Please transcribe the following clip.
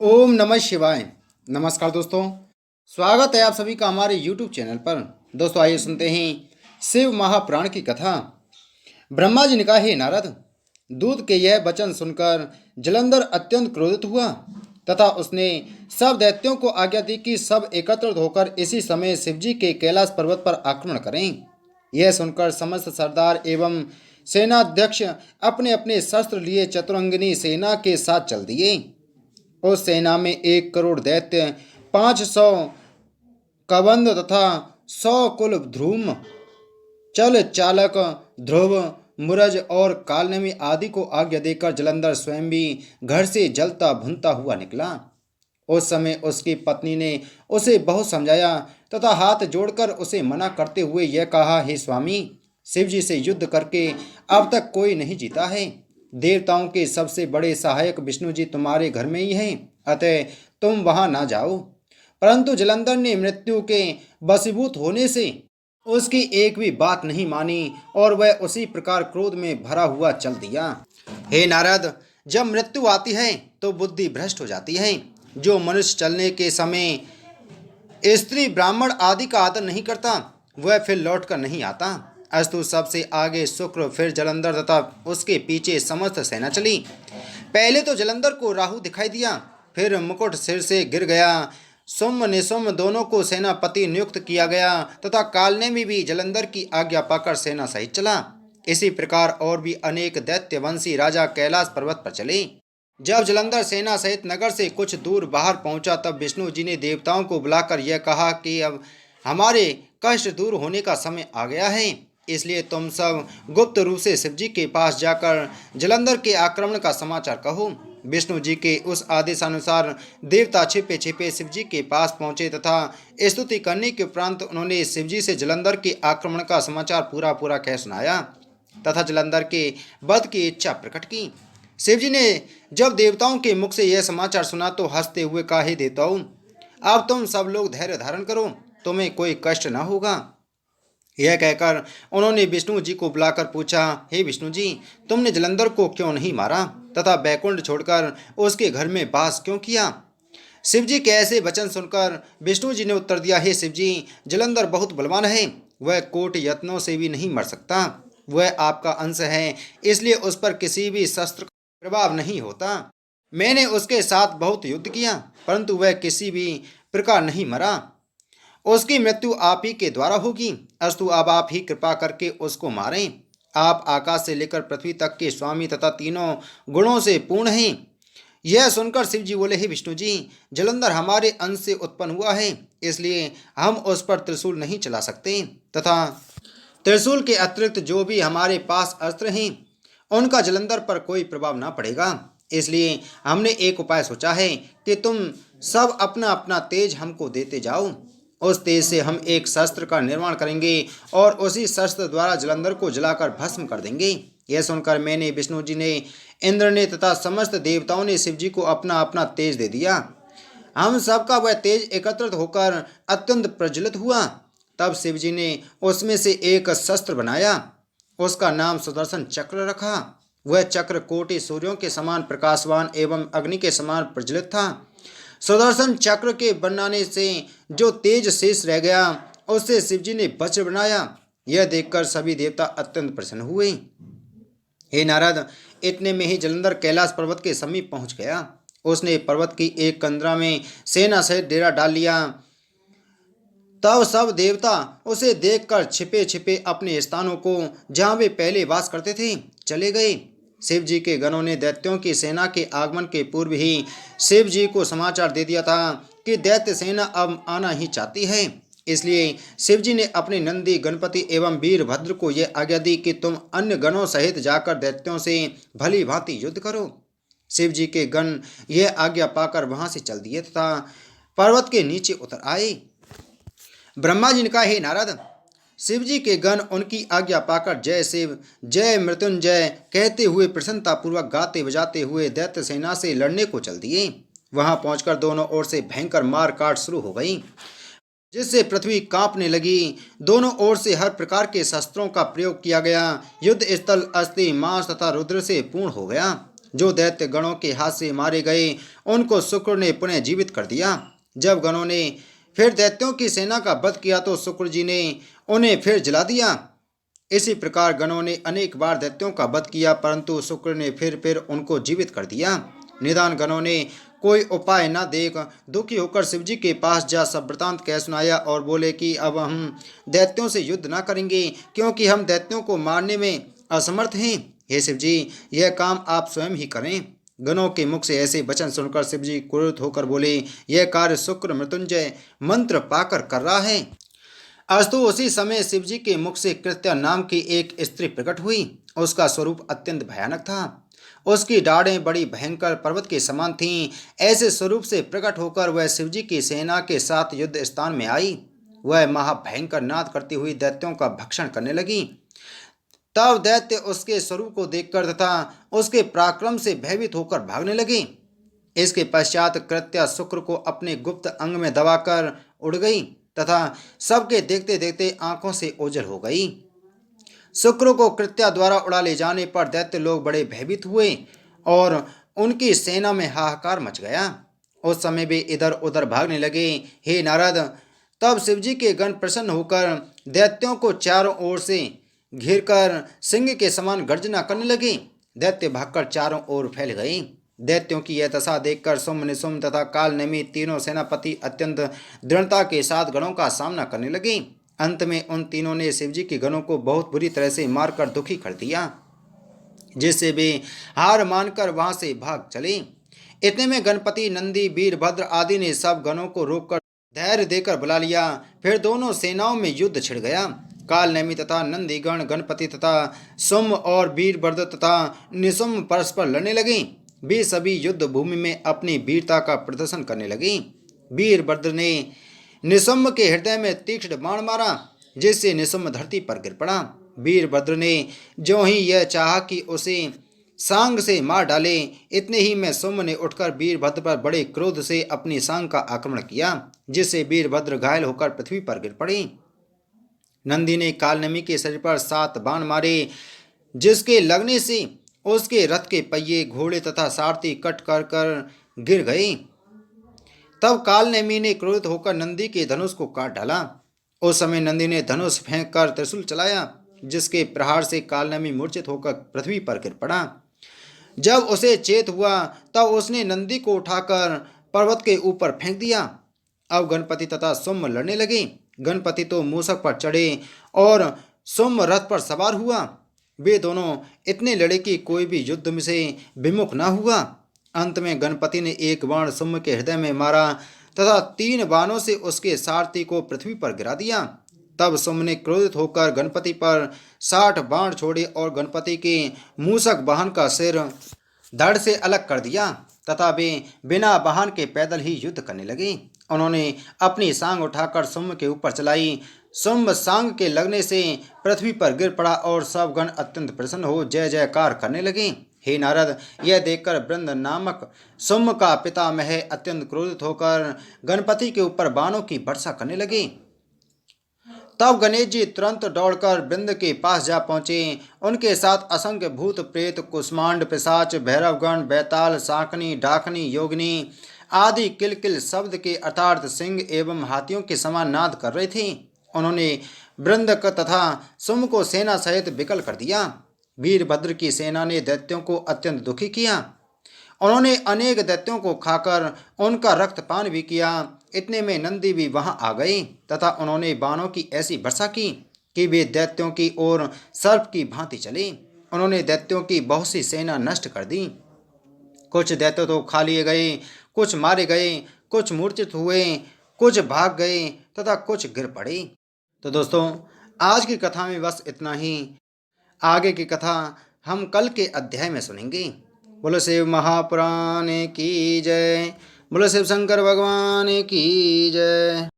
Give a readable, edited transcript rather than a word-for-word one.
ओम नमः शिवाय। नमस्कार दोस्तों, स्वागत है आप सभी का हमारे YouTube चैनल पर। दोस्तों आइए सुनते हैं शिव महापुराण की कथा। ब्रह्मा जी ने कहा, हे नारद, दूत के यह वचन सुनकर जलंधर अत्यंत क्रोधित हुआ तथा उसने सब दैत्यों को आज्ञा दी कि सब एकत्रित होकर इसी समय शिवजी के कैलाश पर्वत पर आक्रमण करें। यह सुनकर समस्त सरदार एवं सेनाध्यक्ष अपने अपने शस्त्र लिए चतुरंगिनी सेना के साथ चल दिए। उस सेना में 1 करोड़ दैत्य, 500 कबंध तथा 100 कुल ध्रुम, चल चालक, ध्रुव, मुरज और कालनेमी आदि को आज्ञा देकर जलंधर स्वयं भी घर से जलता भुनता हुआ निकला। उस समय उसकी पत्नी ने उसे बहुत समझाया तथा हाथ जोड़कर उसे मना करते हुए यह कहा, हे स्वामी, शिवजी से युद्ध करके अब तक कोई नहीं जीता है। देवताओं के सबसे बड़े सहायक विष्णु जी तुम्हारे घर में ही हैं, अतः तुम वहां ना जाओ। परंतु जलंधर ने मृत्यु के वशीभूत होने से उसकी एक भी बात नहीं मानी और वह उसी प्रकार क्रोध में भरा हुआ चल दिया। हे नारद, जब मृत्यु आती है तो बुद्धि भ्रष्ट हो जाती है। जो मनुष्य चलने के समय स्त्री ब्राह्मण आदि का आदर नहीं करता, वह फिर लौट कर नहीं आता। अस्तु सबसे आगे शुक्र, फिर जलंधर तथा उसके पीछे समस्त सेना चली। पहले तो जलंधर को राहु दिखाई दिया, फिर मुकुट सिर से गिर गया। सुम्म निसुम्म दोनों को सेनापति नियुक्त किया गया तथा कालने में भी जलंधर की आज्ञा पाकर सेना सहित चला। इसी प्रकार और भी अनेक दैत्यवंशी राजा कैलाश पर्वत पर चले। जब जलंधर सेना सहित नगर से कुछ दूर बाहर पहुंचा, तब विष्णु जी ने देवताओं को बुलाकर यह कहा कि अब हमारे कष्ट दूर होने का समय आ गया है, इसलिए तुम सब गुप्त रूप से शिवजी के पास जाकर जलंधर के आक्रमण का समाचार कहो। विष्णु जी के उस आदेशानुसार देवता छिपे छिपे शिवजी के पास पहुंचे तथा स्तुति करने के उपरांत उन्होंने शिवजी से जलंधर के आक्रमण का समाचार पूरा पूरा कह सुनाया तथा जलंधर के वध की इच्छा प्रकट की। शिवजी ने जब देवताओं के मुख से यह समाचार सुना तो हंसते हुए कहा, हे देवताओं, अब तुम सब लोग धैर्य धारण करो, तुम्हें कोई कष्ट न होगा। यह कहकर उन्होंने विष्णु जी को बुलाकर पूछा, हे विष्णु जी, तुमने जलंधर को क्यों नहीं मारा तथा बैकुंठ छोड़कर उसके घर में वास क्यों किया? शिव जी के ऐसे वचन सुनकर विष्णु जी ने उत्तर दिया, हे शिव जी, जलंधर बहुत बलवान है, वह कोट यत्नों से भी नहीं मर सकता। वह आपका अंश है, इसलिए उस पर किसी भी शस्त्र का प्रभाव नहीं होता। मैंने उसके साथ बहुत युद्ध किया, परंतु वह किसी भी प्रकार नहीं मरा। उसकी मृत्यु आप ही के द्वारा होगी। अस्तु अब आप ही कृपा करके उसको मारें। आप आकाश से लेकर पृथ्वी तक के स्वामी तथा तीनों गुणों से पूर्ण हैं। यह सुनकर शिव जी बोले, हे विष्णु जी, जलंधर हमारे अंश से उत्पन्न हुआ है, इसलिए हम उस पर त्रिशूल नहीं चला सकते तथा त्रिशूल के अतिरिक्त जो भी हमारे पास अस्त्र हैं उनका जलंधर पर कोई प्रभाव ना पड़ेगा। इसलिए हमने एक उपाय सोचा है कि तुम सब अपना अपना तेज हमको देते जाओ। उस तेज से हम एक शस्त्र का निर्माण करेंगे और उसी शस्त्र द्वारा जलंधर को जलाकर भस्म कर देंगे। यह सुनकर मैंने, विष्णु जी ने, इंद्र ने तथा समस्त देवताओं ने शिव जी को अपना अपना तेज दे दिया। हम सबका वह तेज एकत्रित होकर अत्यंत प्रज्वलित हुआ। तब शिव जी ने उसमें से एक शस्त्र बनाया, उसका नाम सुदर्शन चक्र रखा। वह चक्र कोटि सूर्यों के समान प्रकाशवान एवं अग्नि के समान प्रज्वलित था। सुदर्शन चक्र के बनाने से जो तेज शेष रह गया, उससे शिवजी ने वज्र बनाया। यह देखकर सभी देवता अत्यंत प्रसन्न हुए। हे नारद, इतने में ही जलंधर कैलाश पर्वत के समीप पहुंच गया। उसने पर्वत की एक कंदरा में सेना सहित डेरा डाल लिया। तब सब देवता उसे देखकर छिपे छिपे अपने स्थानों को, जहाँ वे पहले वास करते थे, चले गए। शिव जी के गणों ने दैत्यों की सेना के आगमन के पूर्व ही शिव जी को समाचार दे दिया था कि दैत्य सेना अब आना ही चाहती है। इसलिए शिव जी ने अपने नंदी, गणपति एवं वीरभद्र को यह आज्ञा दी कि तुम अन्य गणों सहित जाकर दैत्यों से भली भांति युद्ध करो। शिव जी के गण यह आज्ञा पाकर वहां से चल दिए तथा पर्वत के नीचे उतर आए। ब्रह्मा जी ने कहा, हे नारद, शिव जी के गण उनकी आज्ञा पाकर जय शिव, जय मृत्युंजय कहते हुए प्रसन्नतापूर्वक गाते बजाते हुए दैत्य सेना से लड़ने को चल दिए। वहां पहुंचकर दोनों ओर से भयंकर मार काट शुरू हो गई, जिससे पृथ्वी कांपने लगी। दोनों ओर से हर प्रकार के शस्त्रों का प्रयोग किया गया। युद्ध स्थल अस्थि, मांस तथा रुद्र से पूर्ण हो गया। जो दैत्य गणों के हाथ से मारे गए उनको शुक्र ने पुनः जीवित कर दिया। जब गणों ने फिर दैत्यों की सेना का वध किया तो शुक्र जी ने उन्हें फिर जला दिया। इसी प्रकार गणों ने अनेक बार दैत्यों का वध किया, परंतु शुक्र ने फिर उनको जीवित कर दिया। निदान गणों ने कोई उपाय न देख दुखी होकर शिवजी के पास जा सब वृतांत कह सुनाया और बोले कि अब हम दैत्यों से युद्ध न करेंगे, क्योंकि हम दैत्यों को मारने में असमर्थ हैं। हे शिवजी, यह काम आप स्वयं ही करें। गणों के मुख से ऐसे वचन सुनकर शिवजी क्रोधित होकर बोले, यह कार्य शुक्र मृत्युंजय मंत्र पाकर कर रहा है। अस्तु उसी समय शिवजी के मुख से कृत्या नाम की एक स्त्री प्रकट हुई। उसका स्वरूप अत्यंत भयानक था। उसकी डाढ़ें बड़ी भयंकर पर्वत के समान थीं। ऐसे स्वरूप से प्रकट होकर वह शिवजी की सेना के साथ युद्ध स्थान में आई। वह महाभयंकर नाद करती हुई दैत्यों का भक्षण करने लगी। तब दैत्य उसके स्वरूप को देखकर तथा उसके पराक्रम से भयभीत होकर भागने लगे। इसके पश्चात कृत्या शुक्र को अपने गुप्त अंग में दबाकर उड़ गई तथा सबके देखते देखते आंखों से ओझल हो गई। शुक्र को कृत्या द्वारा उड़ा ले जाने पर दैत्य लोग बड़े भयभीत हुए और उनकी सेना में हाहाकार मच गया। उस समय वे इधर उधर भागने लगे। हे नारद, तब शिवजी के गण प्रसन्न होकर दैत्यों को चारों ओर से घिरकर सिंह के समान गर्जना करने लगे। दैत्य भागकर चारों ओर फैल गए। दैत्यों की यह दशा देखकर सुम, निशुम तथा काल नेमी तीनों सेनापति अत्यंत दृढ़ता के साथ गणों का सामना करने लगे। अंत में उन तीनों ने शिवजी के गणों को बहुत बुरी तरह से मारकर दुखी कर दिया, जिससे वे हार मानकर वहां से भाग चले। इतने में गणपति, नंदी, वीरभद्र आदि ने सब गणों को रोककर धैर्य देकर बुला लिया। फिर दोनों सेनाओं में युद्ध छिड़ गया। काल नेमी तथा नंदीगण, गणपति तथा सुम और वीरभद्र तथा निशुम परस्पर लड़ने लगे। वे सभी युद्ध भूमि में अपनी वीरता का प्रदर्शन करने लगे। वीरभद्र ने निशुम्भ के हृदय में तीक्ष्ण बाण मारा, जिससे निशुम्भ धरती पर गिर पड़ा। वीरभद्र ने जो ही यह चाहा कि उसे सांग से मार डाले, इतने ही में सुम्भ ने उठकर वीरभद्र पर बड़े क्रोध से अपनी सांग का आक्रमण किया, जिससे वीरभद्र घायल होकर पृथ्वी पर गिर पड़े। नंदी ने कालनेमी के शरीर पर 7 बाण मारे, जिसके लगने से उसके रथ के पहिए, घोड़े तथा सारथी कट कर गिर गए। तब कालनेमी ने क्रोधित होकर नंदी के धनुष को काट डाला। उस समय नंदी ने धनुष फेंक कर त्रिशूल चलाया, जिसके प्रहार से कालनेमी मूर्छित होकर पृथ्वी पर गिर पड़ा। जब उसे चेत हुआ तब उसने नंदी को उठाकर पर्वत के ऊपर फेंक दिया। अब गणपति तथा सुम्भ लड़ने लगे। गणपति तो मूषक पर चढ़े और सुम्भ रथ पर सवार हुआ। वे दोनों इतने लड़े कि कोई भी युद्ध में से विमुख न हुआ। अंत में गणपति ने एक बाण सुम्भ के हृदय में मारा तथा 3 बाणों से उसके सारथी को पृथ्वी पर गिरा दिया। तब सुम्भ ने क्रोधित होकर गणपति पर 60 बाण छोड़े और गणपति के मूषक वाहन का सिर धड़ से अलग कर दिया तथा वे बिना वाहन के पैदल ही युद्ध करने लगे। उन्होंने अपनी सांग उठाकर सुम्भ के ऊपर चलाई। सुम्भ सांग के लगने से पृथ्वी पर गिर पड़ा और सब गण अत्यंत प्रसन्न हो जय जयकार करने लगे। हे नारद, यह देखकर बृंद नामक सुम्भ का पितामह अत्यंत क्रोधित होकर गणपति के ऊपर बाणों की वर्षा करने लगे। तब गणेश जी तुरंत दौड़कर बृंद के पास जा पहुंचे। उनके साथ असंख्य भूत प्रेत, कुष्मांड, पिशाच, भैरवगण, बैताल, शाकनी, डाकनी, योगिनी आदि किलकिल शब्द के अर्थात सिंह एवं हाथियों के समान नाद कर रहे थे। उन्होंने बृंद तथा सुम्भ को सेना सहित विकल कर दिया। वीरभद्र की सेना ने दैत्यों को अत्यंत दुखी किया। उन्होंने अनेक दैत्यों को खाकर उनका रक्तपान भी किया। इतने में नंदी भी वहां आ गए तथा उन्होंने बाणों की ऐसी वर्षा की कि वे दैत्यों की ओर सर्प की भांति चले। उन्होंने दैत्यों की बहुत सी सेना नष्ट कर दी। कुछ दैत्य तो खा लिए गए, कुछ मारे गए, कुछ मूर्छित हुए, कुछ भाग गए तथा कुछ गिर पड़े। तो दोस्तों, आज की कथा में बस इतना ही। आगे की कथा हम कल के अध्याय में सुनेंगे। बोलो शिव महापुराण की जय। बोलो शिव शंकर भगवान की जय।